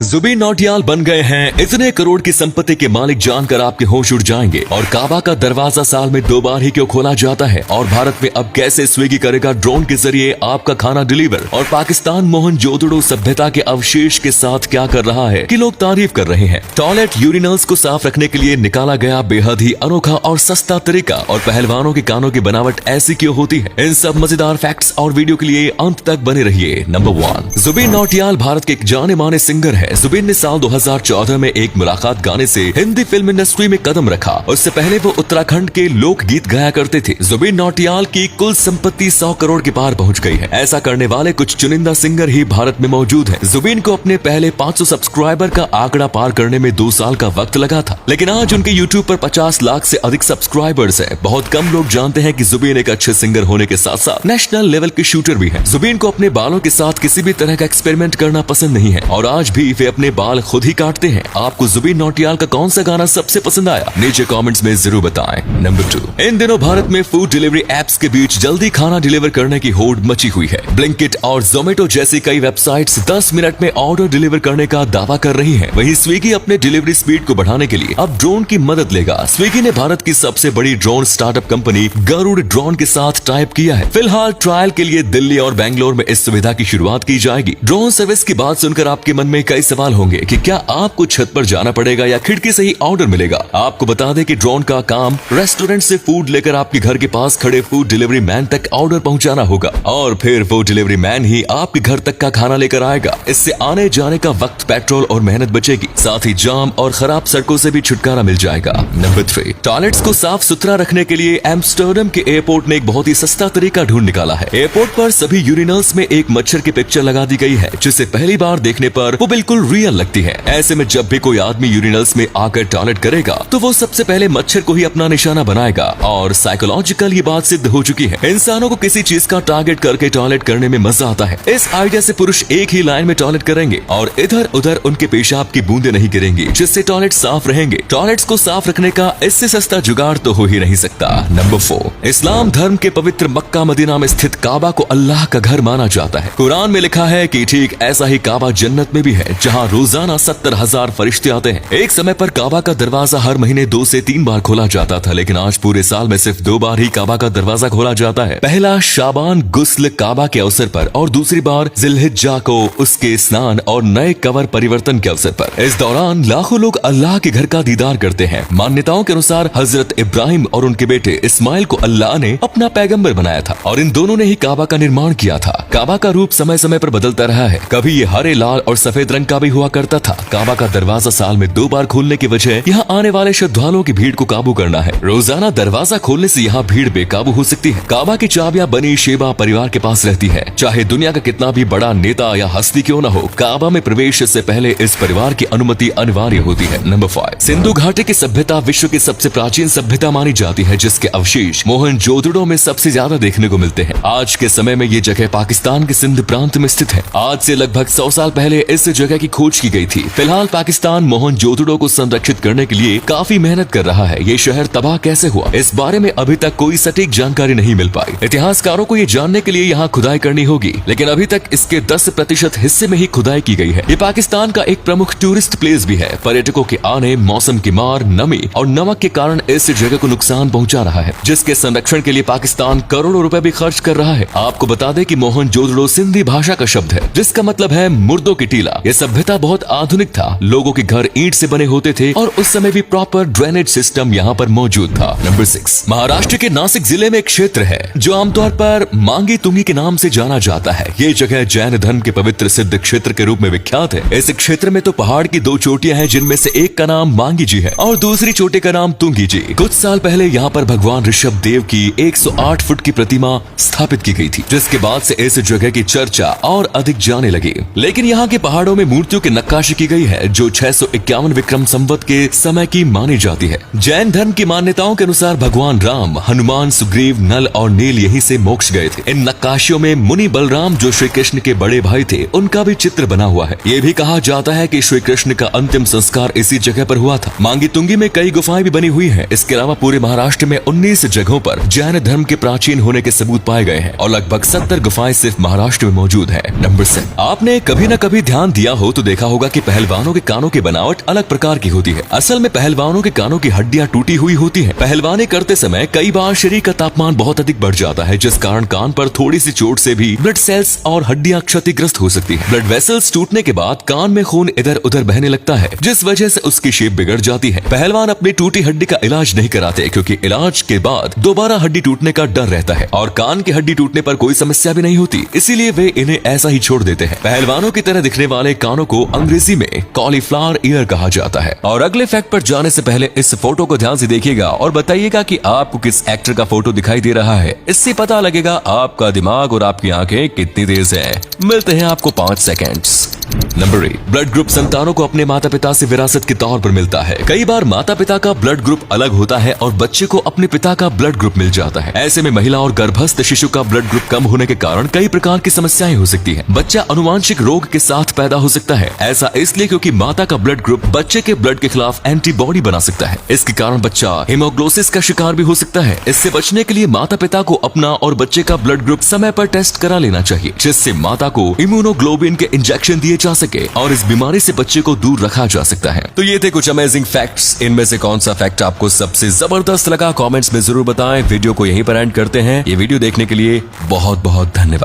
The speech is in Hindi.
जुबीन नौटियाल बन गए हैं इतने करोड़ की संपत्ति के मालिक जानकर आपके होश उड़ जाएंगे। और काबा का दरवाजा साल में 2 बार ही क्यों खोला जाता है, और भारत में अब कैसे स्विगी करेगा ड्रोन के जरिए आपका खाना डिलीवर, और पाकिस्तान मोहनजोदड़ो सभ्यता के अवशेष के साथ क्या कर रहा है कि लोग तारीफ कर रहे हैं। टॉयलेट यूरिनल्स को साफ रखने के लिए निकाला गया बेहद ही अनोखा और सस्ता तरीका, और पहलवानों के कानों की बनावट ऐसी क्यों होती है। इन सब मजेदार फैक्ट्स और वीडियो के लिए अंत तक बने रहिए। नंबर 1, जुबीन नौटियाल भारत के एक जाने माने सिंगर है। जुबीन ने साल 2014 में एक मुलाकात गाने से हिंदी फिल्म इंडस्ट्री में कदम रखा। उससे पहले वो उत्तराखंड के लोक गीत गाया करते थे। जुबीन नौटियाल की कुल संपत्ति 100 करोड़ के पार पहुंच गई है। ऐसा करने वाले कुछ चुनिंदा सिंगर ही भारत में मौजूद हैं। जुबीन को अपने पहले 500 सब्सक्राइबर का आंकड़ा पार करने में 2 साल का वक्त लगा था, लेकिन आज उनके यूट्यूब पर 50 लाख से अधिक सब्सक्राइबर्स हैं। बहुत कम लोग जानते हैं कि जुबीन एक अच्छे सिंगर होने के साथ साथ नेशनल लेवल के शूटर भी हैं। जुबीन को अपने बालों के साथ किसी भी तरह का एक्सपेरिमेंट करना पसंद नहीं है, और आज भी वे अपने बाल खुद ही काटते हैं। आपको जुबीन नौटियाल का कौन सा गाना सबसे पसंद आया, नीचे कमेंट्स में जरूर बताएं। नंबर 2, इन दिनों भारत में फूड डिलीवरी एप्स के बीच जल्दी खाना डिलीवर करने की होड़ मची हुई है। ब्लिंकिट और जोमेटो जैसी कई वेबसाइट्स 10 मिनट में ऑर्डर डिलीवर करने का दावा कर रही हैं। वहीं स्विगी अपने डिलीवरी स्पीड को बढ़ाने के लिए अब ड्रोन की मदद लेगा। स्विगी ने भारत की सबसे बड़ी drone startup company Garud drone के साथ टाइप किया है। फिलहाल ट्रायल के लिए दिल्ली और बेंगलोर में इस सुविधा की शुरुआत की जाएगी। ड्रोन सर्विस की बात सुनकर आपके मन में कई सवाल होंगे कि क्या आपको छत पर जाना पड़ेगा या खिड़की से ही ऑर्डर मिलेगा। आपको बता दें कि ड्रोन का काम रेस्टोरेंट से फूड लेकर आपके घर के पास खड़े फूड डिलीवरी मैन तक ऑर्डर पहुंचाना होगा, और फिर वो डिलीवरी मैन ही आपके घर तक का खाना लेकर आएगा। इससे आने जाने का वक्त, पेट्रोल और मेहनत बचेगी। साथ ही जाम और खराब सड़कों से भी छुटकारा मिल जाएगा। नंबर 3, टॉयलेट्स को साफ सुथरा रखने के लिए एम्स्टर्डम के एयरपोर्ट ने एक बहुत ही सस्ता तरीका ढूंढ निकाला है। एयरपोर्ट पर सभी यूरिनल्स में एक मच्छर की पिक्चर लगा दी गई है, जिसे पहली बार देखने पर वो बिल्कुल रियल लगती है। ऐसे में जब भी कोई आदमी यूरिनल्स में आकर टॉयलेट करेगा तो वो सबसे पहले मच्छर को ही अपना निशाना बनाएगा, और साइकोलॉजिकल ये बात सिद्ध हो चुकी है। इंसानों को किसी चीज का टारगेट करके टॉयलेट करने में मजा आता है। इस आइडिया से पुरुष एक ही लाइन में टॉयलेट करेंगे और इधर उधर उनके पेशाब की बूंदें नहीं गिरेंगी, जिससे टॉयलेट साफ रहेंगे। टॉयलेट्स को साफ रखने का इससे सस्ता जुगाड़ तो हो ही नहीं सकता। नंबर 4, इस्लाम धर्म के पवित्र मक्का मदीना में स्थित काबा को अल्लाह का घर माना जाता है। कुरान में लिखा है कि ठीक ऐसा ही काबा जन्नत में भी है, जहाँ रोजाना 70,000 फरिश्ते आते हैं। एक समय पर काबा का दरवाजा हर महीने 2 से 3 बार खोला जाता था, लेकिन आज पूरे साल में सिर्फ 2 बार ही काबा का दरवाजा खोला जाता है। पहला शाबान गुस्ल काबा के अवसर पर, और दूसरी बार जिलहिज्जा को उसके स्नान और नए कवर परिवर्तन के अवसर पर। इस दौरान लाखों लोग अल्लाह के घर का दीदार करते हैं। मान्यताओं के अनुसार हजरत इब्राहिम और उनके बेटे इस्माइल को अल्लाह ने अपना पैगंबर बनाया था, और इन दोनों ने ही काबा का निर्माण किया था। काबा का रूप समय समय पर बदलता रहा है। कभी ये हरे, लाल और सफेद रंग का भी हुआ करता था। काबा का दरवाजा साल में 2 बार खोलने की वजह यहाँ आने वाले श्रद्धालुओं की भीड़ को काबू करना है। रोजाना दरवाजा खोलने से यहाँ भीड़ बेकाबू हो सकती है। काबा की चाबियां बनी शेबा परिवार के पास रहती है। चाहे दुनिया का कितना भी बड़ा नेता या हस्ती क्यों न हो, काबा में प्रवेश से पहले इस परिवार की अनुमति अनिवार्य होती है। नंबर 5, सिंधु घाटी की सभ्यता विश्व की सबसे प्राचीन सभ्यता मानी जाती है, जिसके अवशेष मोहनजोदड़ो में सबसे ज्यादा देखने को मिलते हैं। आज के समय में ये जगह पाकिस्तान के सिंध प्रांत में स्थित है। आज से लगभग 100 साल पहले इस जगह की खोज की गई थी। फिलहाल पाकिस्तान मोहनजोदड़ो को संरक्षित करने के लिए काफी मेहनत कर रहा है। ये शहर तबाह कैसे हुआ, इस बारे में अभी तक कोई सटीक जानकारी नहीं मिल पाई। इतिहासकारों को ये जानने के लिए यहाँ खुदाई करनी होगी, लेकिन अभी तक इसके 10% हिस्से में ही खुदाई की गई है। ये पाकिस्तान का एक प्रमुख टूरिस्ट प्लेस भी है। पर्यटकों के आने, मौसम की मार, नमी और नमक के कारण इस जगह को नुकसान पहुँचा रहा है, जिसके संरक्षण के लिए पाकिस्तान करोड़ों रुपए भी खर्च कर रहा है। आपको बता दें कि मोहनजोदड़ो सिंधी भाषा का शब्द है, जिसका मतलब है मुर्दों की टीला। ये सभ्यता बहुत आधुनिक था। लोगों के घर ईंट से बने होते थे, और उस समय भी प्रॉपर ड्रेनेज सिस्टम यहाँ पर मौजूद था। नंबर 6, महाराष्ट्र के नासिक जिले में एक क्षेत्र है जो आमतौर पर मांगी तुंगी के नाम से जाना जाता है। ये जगह जैन धर्म के पवित्र सिद्ध क्षेत्र के रूप में विख्यात है। इस क्षेत्र में तो पहाड़ की 2 चोटियां हैं, जिनमें से एक का नाम मांगी जी है और दूसरी चोटी का नाम तुंगी जी। कुछ साल पहले यहाँ पर भगवान ऋषभ देव की 108 फुट की प्रतिमा स्थापित की गई थी, जिसके बाद से इस जगह की चर्चा और अधिक जाने लगी। लेकिन यहाँ के पहाड़ों में मूर्तियों की नक्काशी की गई है, जो 651 विक्रम संवत के समय की मानी जाती है। जैन धर्म की मान्यताओं के अनुसार भगवान राम, हनुमान, सुग्रीव, नल और नील यहीं से मोक्ष गए थे। इन नक्काशियों में मुनि बलराम, जो श्री कृष्ण के बड़े भाई थे, उनका भी चित्र बना हुआ है। ये भी कहा जाता है कि श्री कृष्ण का अंतिम संस्कार इसी जगह पर हुआ था। मांगी तुंगी में कई गुफाएं भी बनी हुई है। इसके अलावा पूरे महाराष्ट्र में 19 जगहों पर जैन धर्म के प्राचीन होने के सबूत पाए गए हैं, और लगभग 70 गुफाएं सिर्फ महाराष्ट्र में मौजूद है। नंबर 7, आपने कभी न कभी ध्यान दिया हो तो देखा होगा कि पहलवानों के कानों की बनावट अलग प्रकार की होती है। असल में पहलवानों के कानों की हड्डियां टूटी हुई होती हैं। पहलवानी करते समय कई बार शरीर का तापमान बहुत अधिक बढ़ जाता है, जिस कारण कान पर थोड़ी सी चोट से भी ब्लड सेल्स और हड्डियां क्षतिग्रस्त हो सकती है। ब्लड वेसल्स टूटने के बाद कान में खून इधर उधर बहने लगता है, जिस वजह से उसकी शेप बिगड़ जाती है। पहलवान अपनी टूटी हड्डी का इलाज नहीं कराते, क्योंकि इलाज के बाद दोबारा हड्डी टूटने का डर रहता है और कान की हड्डी टूटने पर कोई समस्या भी नहीं होती, इसीलिए वे इन्हें ऐसा ही छोड़ देते हैं। पहलवानों की तरह दिखने वाले कानों को अंग्रेजी में कॉलीफ्लावर ईयर कहा जाता है। और अगले फैक्ट पर जाने से पहले इस फोटो को ध्यान से देखिएगा और बताइएगा कि आपको किस एक्टर का फोटो दिखाई दे रहा है। इससे पता लगेगा आपका दिमाग और आपकी आंखें कितनी तेज है। मिलते हैं आपको 5 सेकेंड्स। नंबर 8, ब्लड ग्रुप संतानों को अपने माता पिता से विरासत के तौर पर मिलता है। कई बार माता पिता का ब्लड ग्रुप अलग होता है और बच्चे को अपने पिता का ब्लड ग्रुप मिल जाता है। ऐसे में महिला और गर्भस्थ शिशु का ब्लड ग्रुप कम होने के कारण कई प्रकार की समस्याएं हो सकती है। बच्चा अनुवांशिक रोग के साथ पैदा हो सकता है। ऐसा इसलिए क्योंकि माता का ब्लड ग्रुप बच्चे के ब्लड के खिलाफ एंटीबॉडी बना सकता है। इसके कारण बच्चा हीमोग्लोसिस का शिकार भी हो सकता है। इससे बचने के लिए माता पिता को अपना और बच्चे का ब्लड ग्रुप समय पर टेस्ट करा लेना चाहिए, जिससे माता को इम्यूनोग्लोबिन के इंजेक्शन दिए जा सके और इस बीमारी से बच्चे को दूर रखा जा सकता है। तो ये थे कुछ अमेजिंग फैक्ट्स। इनमें से कौन सा फैक्ट आपको सबसे जबरदस्त लगा, कमेंट्स में जरूर बताएं। वीडियो को यहीं पर एंड करते हैं। ये वीडियो देखने के लिए बहुत बहुत धन्यवाद।